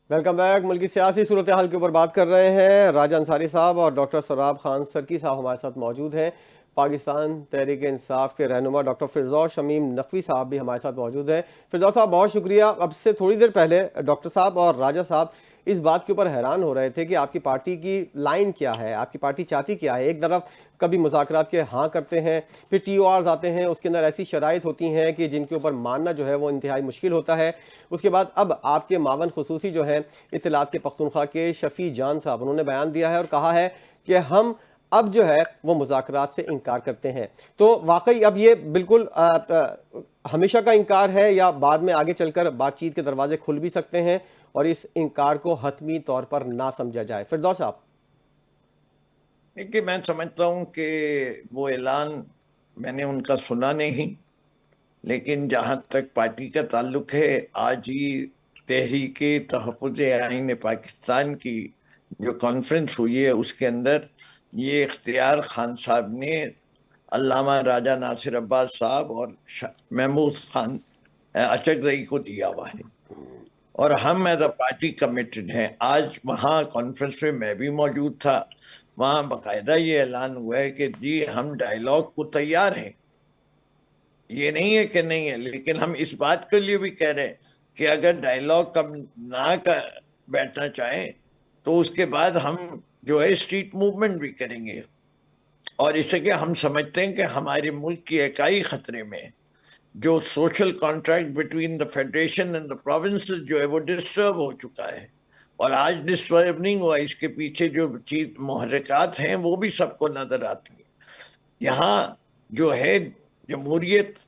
Welcome back. ملکی سیاسی صورتحال کے اوپر بات کر رہے ہیں. راجہ انصاری صاحب اور ڈاکٹر سراب خان سرکی صاحب ہمارے ساتھ موجود ہیں. پاکستان تحریک انصاف کے رہنما ڈاکٹر فردوس شمیم نقوی صاحب بھی ہمارے ساتھ موجود ہیں. فردوس صاحب بہت شکریہ. اب سے تھوڑی دیر پہلے ڈاکٹر صاحب اور راجہ صاحب اس بات کے اوپر حیران ہو رہے تھے کہ آپ کی پارٹی کی لائن کیا ہے, آپ کی پارٹی چاہتی کیا ہے. ایک طرف کبھی مذاکرات کے ہاں کرتے ہیں, پھر ٹی او آرز آتے ہیں, اس کے اندر ایسی شرائط ہوتی ہیں کہ جن کے اوپر ماننا جو ہے وہ انتہائی مشکل ہوتا ہے. اس کے بعد اب آپ کے معاون خصوصی جو ہیں اطلاعات کے پختونخوا کے شفیع جان صاحب, انہوں نے بیان دیا ہے اور کہا ہے کہ ہم اب جو ہے وہ مذاکرات سے انکار کرتے ہیں. تو واقعی اب یہ بالکل ہمیشہ کا انکار ہے یا بعد میں آگے چل کر بات چیت کے دروازے کھل بھی سکتے ہیں اور اس انکار کو حتمی طور پر نہ سمجھا جائے؟ فردوس صاحب. دیکھیے میں سمجھتا ہوں کہ وہ اعلان میں نے ان کا سنا نہیں، لیکن جہاں تک پارٹی کا تعلق ہے، آج ہی تحریک تحفظ آئین پاکستان کی جو کانفرنس ہوئی ہے اس کے اندر یہ اختیار خان صاحب نے علامہ راجہ ناصر عباس صاحب اور محمود خان اچکزئی کو دیا ہوا ہے، اور ہم ایز اے پارٹی کمیٹڈ ہیں. آج وہاں کانفرنس میں میں بھی موجود تھا، وہاں باقاعدہ یہ اعلان ہوا ہے کہ جی ہم ڈائیلاگ کو تیار ہیں، یہ نہیں ہے کہ نہیں ہے، لیکن ہم اس بات کے لیے بھی کہہ رہے ہیں کہ اگر ڈائیلاگ کم نہ بیٹھنا چاہیں تو اس کے بعد ہم جو ہے اسٹریٹ موومنٹ بھی کریں گے، اور اس سے کہ ہم سمجھتے ہیں کہ ہمارے ملک کی اکائی خطرے میں، جو social contract between the federation and the provinces جو ہے وہ ڈسٹرب ہو چکا ہے، اور آج ڈسٹرب نہیں ہوا، اس کے پیچھے جو چیز محرکات ہیں وہ بھی سب کو نظر آتی ہیں. یہاں جو ہے جمہوریت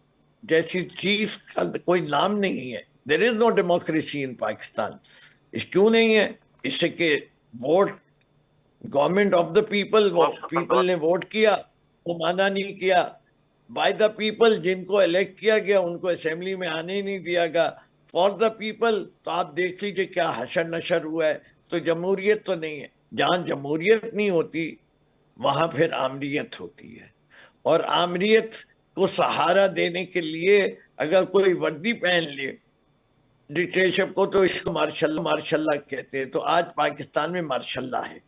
جیسی چیز کا کوئی نام نہیں ہے. دیر از نو ڈیموکریسی ان پاکستان. اس کیوں نہیں ہے؟ اس سے کہ vote government of the people, people نے ووٹ کیا، وہ مانا نہیں کیا. بائی دا پیپل، جن کو الیکٹ کیا گیا ان کو اسمبلی میں آنے ہی نہیں دیا گیا. فار دا پیپل، تو آپ دیکھ لیجئے کیا حشر نشر ہوا ہے. تو جمہوریت تو نہیں ہے. جہاں جمہوریت نہیں ہوتی وہاں پھر آمریت ہوتی ہے، اور آمریت کو سہارا دینے کے لیے اگر کوئی وردی پہن لے ڈکٹیٹرشپ کو تو اس کو مارشاء اللہ کہتے ہیں. تو آج پاکستان میں مارشاء اللہ ہے.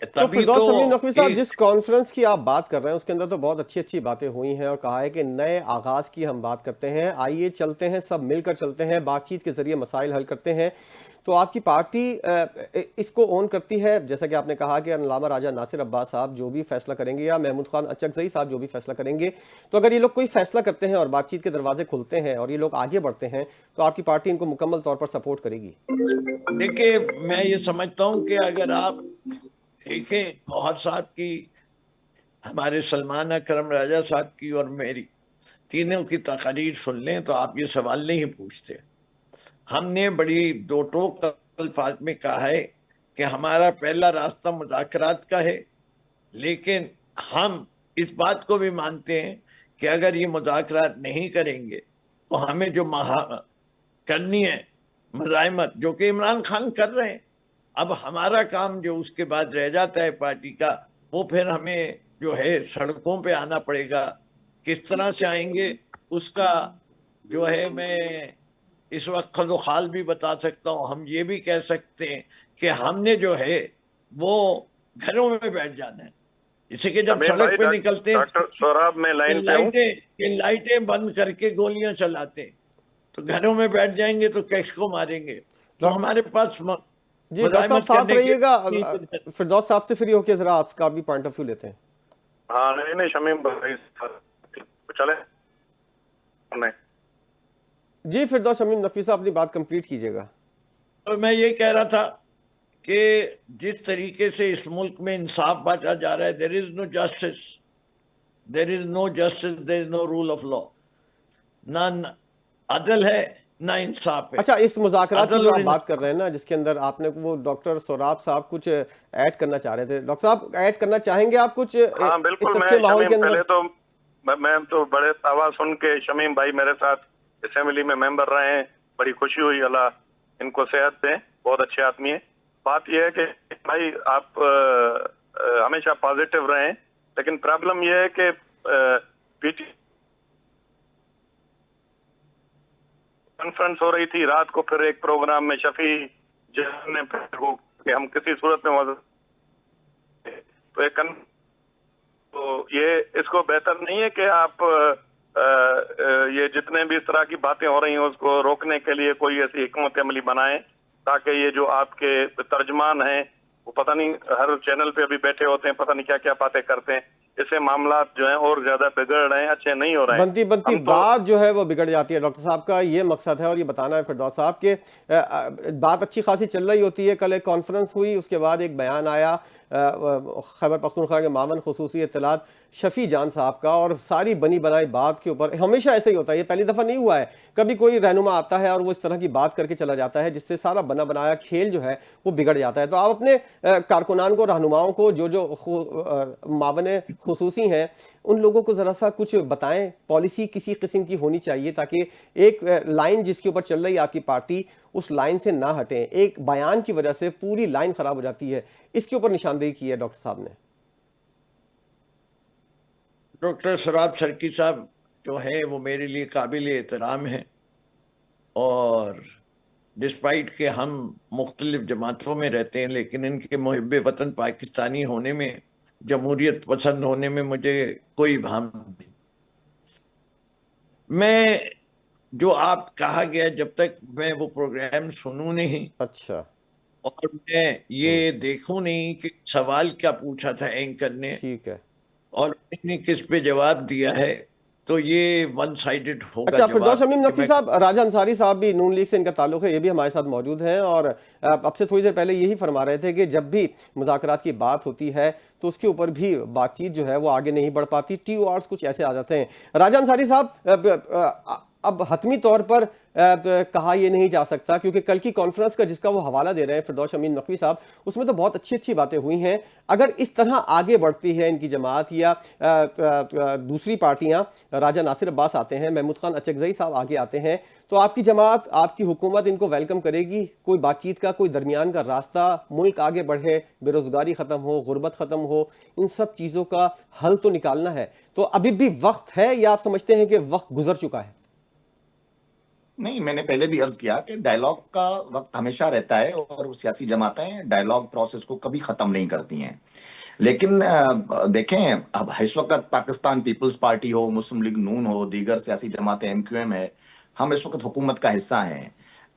تو تبھی فردوس تو شمیم نقوی صاحب، ایک جس کانفرنس کی آپ بات کر رہے ہیں اس کے اندر تو بہت اچھی اچھی باتیں ہوئی ہیں اور کہا ہے کہ نئے آغاز کی ہم بات کرتے ہیں، آئیے چلتے ہیں، سب مل کر چلتے ہیں، بات چیت کے ذریعے مسائل حل کرتے ہیں. تو آپ کی پارٹی اس کو اون کرتی ہے، جیسا کہ آپ نے کہا کہ علامہ راجہ ناصر عباس صاحب جو بھی فیصلہ کریں گے یا محمود خان اچکزئی صاحب جو بھی فیصلہ کریں گے، تو اگر یہ لوگ کوئی فیصلہ کرتے ہیں اور بات چیت کے دروازے کھلتے ہیں اور یہ لوگ آگے بڑھتے ہیں تو آپ کی پارٹی ان کو مکمل طور پر سپورٹ کرے گی؟ دیکھیں میں یہ سمجھتا ہوں کہ اگر آپ دیکھیں گوہر صاحب کی، ہمارے سلمان اکرم راجہ صاحب کی اور میری تینوں کی تقاریر سن لیں تو آپ یہ سوال نہیں پوچھتے. ہم نے بڑی دو ٹوک الفاظ میں کہا ہے کہ ہمارا پہلا راستہ مذاکرات کا ہے، لیکن ہم اس بات کو بھی مانتے ہیں کہ اگر یہ مذاکرات نہیں کریں گے تو ہمیں جو کرنی ہے مزاحمت، جو کہ عمران خان کر رہے ہیں، اب ہمارا کام جو اس کے بعد رہ جاتا ہے پارٹی کا، وہ پھر ہمیں جو ہے سڑکوں پہ آنا پڑے گا. کس طرح سے آئیں گے اس کا جو ہے میں اس وقت خد و خال بھی بتا سکتا ہوں. ہم یہ بھی کہہ سکتے ہیں کہ ہم نے جو ہے وہ گھروں میں بیٹھ جانا ہے. اس سے کہ جب شمیم سڑک بھائی، پہ نکلتے ہیں ڈاکٹر سوراب میں لائن پہ ہوں. لائٹیں بند کر کے گولیاں چلاتے ہیں، تو گھروں میں بیٹھ جائیں گے تو کیس کو ماریں گے. تو ہمارے پاس جی ڈاکٹر صاحب مزاحمت ساتھ کرنے کے رہیے گا. فردوس صاحب سے فری ہو کے ذرا آپ کا بھی پوائنٹ آف ویو لیتے ہیں. ہاں نہیں شمیم بھائی چلے نہیں. جی فردوس شمیم نقوی صاحب اپنی بات کمپلیٹ کیجیے گا. تو میں یہ کہہ رہا تھا کہ جس طریقے سے اس ملک میں انصاف بانٹا جا رہا ہے، there is no justice, there is no justice, there is no rule of law. نہ عدل ہے نہ انصاف ہے. اچھا، اس مذاکرات کی عدل جو اور آپ بات کر انصاف رہے ہیں نا، جس کے اندر آپ نے وہ ڈاکٹر سوراب صاحب کچھ ایڈ کرنا چاہ رہے تھے، ڈاکٹر صاحب ایڈ کرنا چاہیں گے آپ کچھ ہاں اس بالکل. میں اچھے ماحول کے شمیم اندر؟ پہلے تو میں تو بڑے آواز سن کے شمیم بھائی میرے ساتھ اسمبلی میں ممبر رہے ہیں، بڑی خوشی ہوئی. اللہ ان کو صحت دیں، بہت اچھے آدمی ہیں. بات یہ ہے کہ بھائی آپ ہمیشہ پازیٹیو رہیں، لیکن پرابلم یہ ہے کہ پی ٹی کانفرنس ہو رہی تھی رات کو، پھر ایک پروگرام میں شفیع جان نے پھر وہ کہ ہم کسی صورت میں تو تو یہ اس کو بہتر نہیں ہے کہ آپ یہ جتنے بھی اس طرح کی باتیں ہو رہی ہیں اس کو روکنے کے لیے کوئی ایسی حکمت عملی بنائیں تاکہ یہ جو آپ کے ترجمان ہیں وہ پتہ نہیں ہر چینل پہ ابھی بیٹھے ہوتے ہیں، پتہ نہیں کیا کیا باتیں کرتے ہیں، اس سے معاملات جو ہیں اور زیادہ بگڑ رہے ہیں، اچھے نہیں ہو رہے ہیں۔ بنتی بات جو ہے وہ بگڑ جاتی ہے۔ ڈاکٹر صاحب کا یہ مقصد ہے اور یہ بتانا ہے فردوس صاحب کہ بات اچھی خاصی چل رہی ہوتی ہے، کل ایک کانفرنس ہوئی، اس کے بعد ایک بیان آیا خیبر پختونخوا کے معاون خصوصی اطلاعات شفیع جان صاحب کا، اور ساری بنی بنائی بات کے اوپر ہمیشہ ایسا ہی ہوتا ہے، یہ پہلی دفعہ نہیں ہوا ہے، کبھی کوئی رہنما آتا ہے اور وہ اس طرح کی بات کر کے چلا جاتا ہے جس سے سارا بنا بنایا کھیل جو ہے وہ بگڑ جاتا ہے۔ تو آپ اپنے کارکنان کو، رہنماؤں کو، جو معاون خصوصی ہیں، ان لوگوں کو ذرا سا کچھ بتائیں، پالیسی کسی قسم کی ہونی چاہیے تاکہ ایک لائن جس کے اوپر چل رہی ہے آپ کی پارٹی اس لائن سے نہ ہٹیں، ایک بیان کی وجہ سے پوری لائن خراب ہو جاتی ہے، اس کے اوپر نشاندہی کی ہے ڈاکٹر صاحب نے۔ ڈاکٹر سراب سرکی صاحب جو ہیں وہ میرے لیے قابل احترام ہیں، اور ڈسپائٹ کہ ہم مختلف جماعتوں میں رہتے ہیں لیکن ان کے محب وطن پاکستانی ہونے میں، جمہوریت پسند ہونے میں مجھے کوئی بھام نہیں۔ میں جو آپ کہا گیا جب تک میں وہ پروگرام سنوں نہیں اچھا، اور میں یہ دیکھوں نہیں کہ سوال کیا پوچھا تھا اینکر نے ٹھیک ہے۔ اور میں نے کس پہ جواب دیا ہے، تو یہ ون سائیڈڈ ہوگا اچھا، فردوس جواب شمیم کہ نقوی میں صاحب، راجہ انصاری صاحب بھی نون لیگ سے ان کا تعلق ہے، یہ بھی ہمارے ساتھ موجود ہیں، اور اب سے تھوڑی دیر پہلے یہی فرما رہے تھے کہ جب بھی مذاکرات کی بات ہوتی ہے تو اس کے اوپر بھی بات چیت جو ہے وہ آگے نہیں بڑھ پاتی، ٹی او آرز کچھ ایسے آ جاتے ہیں۔ راجہ انصاری صاحب، اب حتمی طور پر کہا یہ نہیں جا سکتا کیونکہ کل کی کانفرنس کا جس کا وہ حوالہ دے رہے ہیں فردوس شمیم نقوی صاحب، اس میں تو بہت اچھی اچھی باتیں ہوئی ہیں، اگر اس طرح آگے بڑھتی ہے ان کی جماعت یا دوسری پارٹیاں، راجہ ناصر عباس آتے ہیں، محمود خان اچکزئی صاحب آگے آتے ہیں، تو آپ کی جماعت، آپ کی حکومت ان کو ویلکم کرے گی؟ کوئی بات چیت کا کوئی درمیان کا راستہ، ملک آگے بڑھے، بے روزگاری ختم ہو، غربت ختم ہو، ان سب چیزوں کا حل تو نکالنا ہے، تو ابھی بھی وقت ہے یا آپ سمجھتے ہیں کہ وقت گزر چکا ہے؟ نہیں، میں نے پہلے بھی عرض کیا کہ ڈائیلاگ کا وقت ہمیشہ رہتا ہے اور سیاسی جماعتیں ڈائیلاگ پروسیس کو کبھی ختم نہیں کرتی ہیں، لیکن دیکھیں اب اس وقت پاکستان پیپلز پارٹی ہو، مسلم لیگ نون ہو، دیگر سیاسی جماعتیں ایم کیو ایم ہے، ہم اس وقت حکومت کا حصہ ہیں۔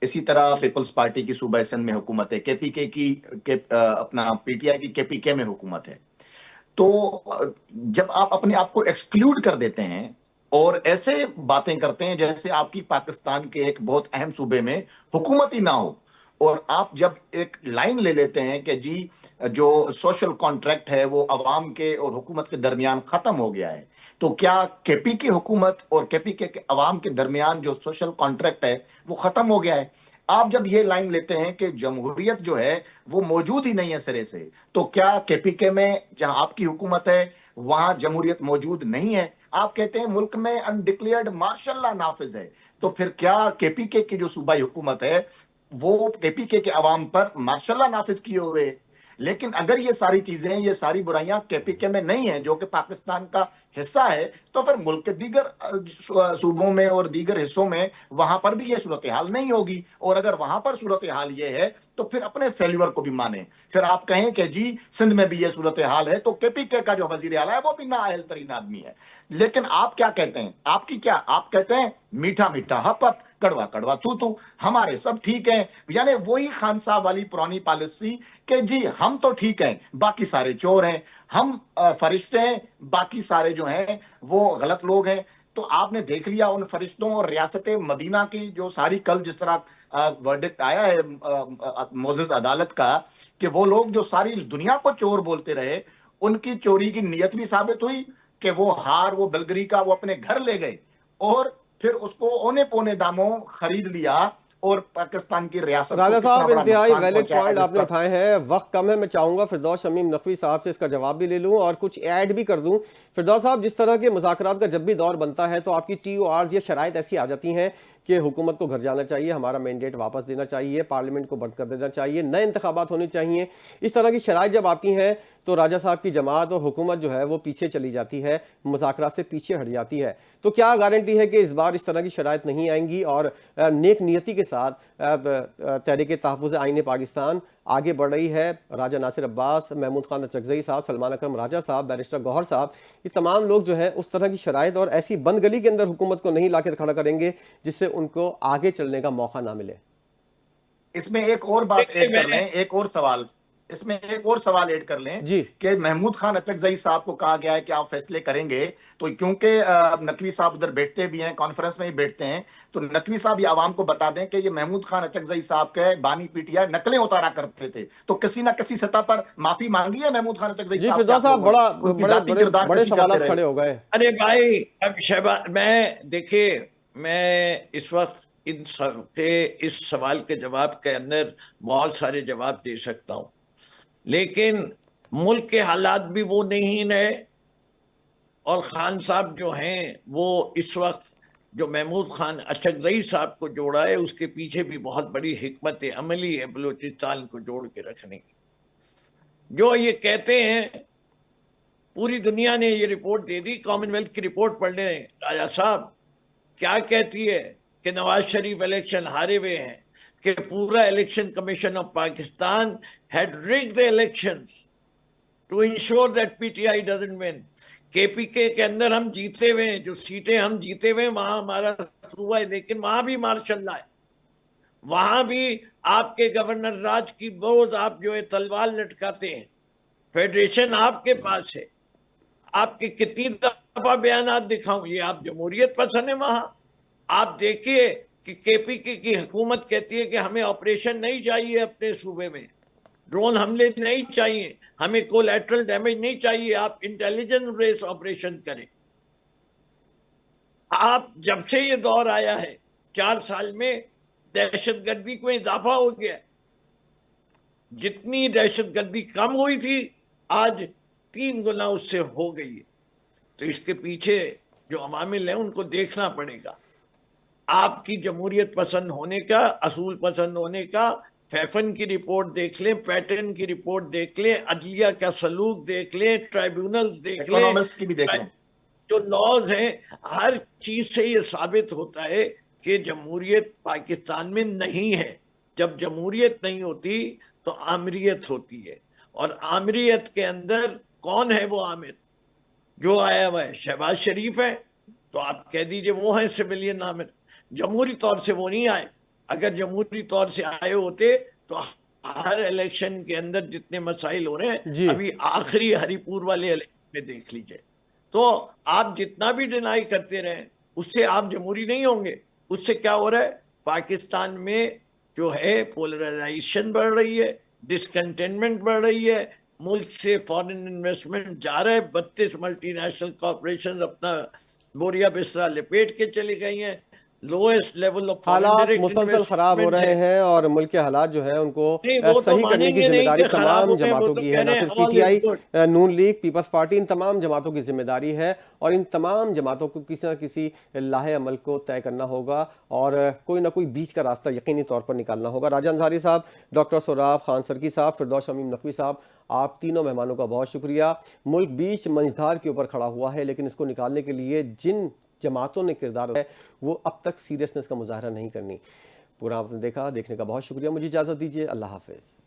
اسی طرح پیپلز پارٹی کی صوبہ سندھ میں حکومت ہے، کے پی کے کی اپنا پی ٹی آئی کی کے پی کے میں حکومت ہے۔ تو جب آپ اپنے آپ کو ایکسکلوڈ کر دیتے ہیں اور ایسے باتیں کرتے ہیں جیسے آپ کی پاکستان کے ایک بہت اہم صوبے میں حکومت ہی نہ ہو، اور آپ جب ایک لائن لے لیتے ہیں کہ جی جو سوشل کانٹریکٹ ہے وہ عوام کے اور حکومت کے درمیان ختم ہو گیا ہے، تو کیا کے پی کے حکومت اور کے پی کے عوام کے درمیان جو سوشل کانٹریکٹ ہے وہ ختم ہو گیا ہے؟ آپ جب یہ لائن لیتے ہیں کہ جمہوریت جو ہے وہ موجود ہی نہیں ہے سرے سے، تو کیا کے پی کے میں جہاں آپ کی حکومت ہے وہاں جمہوریت موجود نہیں ہے؟ آپ کہتے ہیں ملک میں انڈکلیئرڈ مارشل لا نافذ ہے، تو پھر کیا کے پی کے کی جو صوبائی حکومت ہے وہ کے پی کے عوام پر مارشل لا نافذ کیے ہوئے؟ لیکن اگر یہ ساری چیزیں، یہ ساری برائیاں کے پی کے میں نہیں ہیں جو کہ پاکستان کا حصہ ہے، تو پھر ملک کے دیگر صوبوں میں اور دیگر حصوں میں وہاں پر بھی یہ صورتحال نہیں ہوگی، اور اگر وہاں پر صورتحال یہ ہے تو پھر اپنے فیلیور کو بھی مانیں، پھر آپ کہیں کہ جی سندھ میں بھی یہ صورتحال ہے تو کے پی کے کا جو وزیر اعلیٰ ہے وہ بھی نااہل ترین آدمی ہے۔ لیکن آپ کیا کہتے ہیں؟ آپ کی کیا آپ کہتے ہیں میٹھا میٹھا ہپ ہپ، کڑوا کڑوا تو تو، ہمارے سب ٹھیک ہیں، یعنی وہی خان صاحب والی پرانی پالیسی کہ جی ہم تو ٹھیک ہیں باقی سارے چور ہیں، ہم فرشتے ہیں باقی سارے جو ہیں وہ غلط لوگ ہیں۔ تو آپ نے دیکھ لیا ان فرشتوں اور ریاست مدینہ کی جو ساری کل جس طرح ورڈکٹ آیا ہے معزز عدالت کا کہ وہ لوگ جو ساری دنیا کو چور بولتے رہے، ان کی چوری کی نیت بھی ثابت ہوئی کہ وہ ہار، وہ بلگری کا وہ اپنے گھر لے گئے اور پھر اس کو اونے پونے داموں خرید لیا، اور پاکستان کی ریاست کو راجہ کتنا صاحب بڑا انتہائی نقصان ویلڈ پہنچایا پوائنٹ جس آپ نے پر اٹھائے ہیں، وقت کم ہے، میں چاہوں گا فردوس شمیم نقوی صاحب سے اس کا جواب بھی لے لوں اور کچھ ایڈ بھی کر دوں۔ فردوس صاحب، جس طرح کے مذاکرات کا جب بھی دور بنتا ہے تو آپ کی ٹی او آرز یا شرائط ایسی آ جاتی ہیں کہ حکومت کو گھر جانا چاہیے, ہمارا مینڈیٹ واپس دینا چاہیے, پارلیمنٹ کو بند کر دینا چاہیے, نئے انتخابات ہونے چاہیے. اس طرح کی شرائط جب آتی ہیں تو راجہ صاحب کی جماعت اور حکومت جو ہے وہ پیچھے چلی جاتی ہے, مذاکرات سے پیچھے ہٹ جاتی ہے. تو کیا گارنٹی ہے کہ اس بار اس طرح کی شرائط نہیں آئیں گی اور نیک نیتی کے ساتھ تحریک تحفظ آئین پاکستان آگے بڑھ رہی ہے؟ راجہ ناصر عباس, محمود خان اچکزئی صاحب, سلمان اکرم راجہ صاحب, بیرسٹر گوہر صاحب, یہ تمام لوگ جو ہے اس طرح کی شرائط اور ایسی بند گلی کے اندر حکومت کو نہیں لا کر کھڑا کریں گے جس سے ان کو آگے چلنے کا موقع نہ ملے. اس میں ایک اور بات ایڈ کر لیں, اس میں ایک اور سوال ایڈ کر لیں جی کہ محمود خان اچکزئی صاحب کو کہا گیا ہے کہ آپ فیصلے کریں گے, تو کیونکہ نقوی صاحب ادھر بیٹھتے بھی ہیں, کانفرنس میں ہی بیٹھتے ہیں, تو نقوی صاحب یہ عوام کو بتا دیں کہ یہ محمود خان اچکزئی صاحب کے بانی پی ٹی آئی نقلیں اتارا کرتے تھے, تو کسی نہ کسی سطح پر معافی مانگی ہے محمود خان اچکزئی جی صاحب فردوس سے, صاحب, ان کی ذاتی کردار بڑے کشی کرتے سوالات رہے؟ کھڑے ہو گئے. ارے بھائی اب شہباز, دیکھیے میں اس وقت اس سوال کے جواب کے اندر بہت سارے جواب دے سکتا ہوں, لیکن ملک کے حالات بھی وہ نہیں ہے, اور خان صاحب جو ہیں وہ اس وقت جو محمود خان اچکزئی صاحب کو جوڑا ہے اس کے پیچھے بھی بہت بڑی حکمت عملی ہے بلوچستان کو جوڑ کے رکھنے کی. جو یہ کہتے ہیں, پوری دنیا نے یہ رپورٹ دے دی, کامن ویلتھ کی رپورٹ پڑھ لیں راجہ صاحب, کیا کہتی ہے کہ نواز شریف الیکشن ہارے ہوئے ہیں, کہ پورا election commission of Pakistan had rigged the elections to ensure that PTI doesn't win. کے پی کے اندر ہم جیتے ہوئے ہیں, جو سیٹیں ہم جیتے ہوئے ہیں وہاں ہمارا صوبہ ہے, لیکن وہاں بھی مارشل لا ہے, وہاں بھی آپ کے گورنر راج کی بہت آپ جو ہے تلوار لٹکاتے ہیں, فیڈریشن آپ کے پاس ہے, آپ کے کتنی دفعہ بیانات دکھاؤں, یہ آپ جمہوریت پسند ہیں. وہاں آپ دیکھیے کہ کے پی کے کی حکومت کہتی ہے کہ ہمیں آپریشن نہیں چاہیے اپنے صوبے میں, ڈرون حملے نہیں چاہیے, ہمیں کولیٹرل ڈیمیج نہیں چاہیے, آپ انٹیلیجنس بیس آپریشن کریں. آپ جب سے یہ دور آیا ہے 4 سال میں دہشت گردی کو اضافہ ہو گیا, جتنی دہشت گردی کم ہوئی تھی آج 3 گنا اس سے ہو گئی ہے. تو اس کے پیچھے جو عوامل ہیں ان کو دیکھنا پڑے گا. آپ کی جمہوریت پسند ہونے کا, اصول پسند ہونے کا, فیفن کی رپورٹ دیکھ لیں, پیٹرن کی رپورٹ دیکھ لیں, عدلیہ کا سلوک دیکھ لیں, ٹرائیبیونلز دیکھ لیں, اکونومسٹ کی بھی دیکھ لیں, جو لاز ہیں, ہر چیز سے یہ ثابت ہوتا ہے کہ جمہوریت پاکستان میں نہیں ہے. جب جمہوریت نہیں ہوتی تو آمریت ہوتی ہے, اور آمریت کے اندر کون ہے وہ آمر جو آیا ہوا ہے؟ شہباز شریف ہے, تو آپ کہہ دیجئے وہ ہیں سویلین آمر. جمہوری طور سے وہ نہیں آئے, اگر جمہوری طور سے آئے ہوتے تو ہر الیکشن کے اندر جتنے مسائل ہو رہے ہیں جی ابھی آخری ہری پور والے الیکشن میں دیکھ لیجئے, تو آپ جتنا بھی ڈینائی کرتے رہیں اس سے آپ جمہوری نہیں ہوں گے. اس سے کیا ہو رہا ہے, پاکستان میں جو ہے پولرائزیشن بڑھ رہی ہے, ڈسکنٹینمنٹ بڑھ رہی ہے, ملک سے فارن انویسٹمنٹ جا رہا ہے, 32 ملٹی نیشنل کارپوریشن اپنا بوریا بسترا لپیٹ کے چلی گئی ہیں, لوئسٹ لیول آف فارن حالات ڈائریکٹ مسلسل خراب ہو انویسٹمنٹ رہے ہے. ہیں اور ملک کے حالات جو ہیں ان کو نہیں وہ تو صحیح کرنے مانیں کی گے ذمہ نہیں داری کہ خراب تمام ہو رہے ہیں, وہ جماعتوں تو کی کہہ ہے, رہے نہ ہیں صرف P all T is I, good. Noon league, peoples party, ان تمام جماعتوں کی ذمہ داری ہے, اور ان تمام جماعتوں کو کسی نہ کسی لاہ عمل کو طے کرنا ہوگا اور کوئی نہ کوئی بیچ کا راستہ یقینی طور پر نکالنا ہوگا. راجہ انصاری صاحب, ڈاکٹر سراب خان سرکی صاحب, فردوس شمیم نقوی صاحب, آپ تینوں مہمانوں کا بہت شکریہ. ملک بیچ منجدھار کے اوپر کھڑا ہوا ہے, لیکن اس کو نکالنے کے لیے جن جماعتوں نے کردار ہے وہ اب تک سیریسنس کا مظاہرہ نہیں کرنی. پورا آپ نے دیکھا, دیکھنے کا بہت شکریہ. مجھے اجازت دیجیے, اللہ حافظ.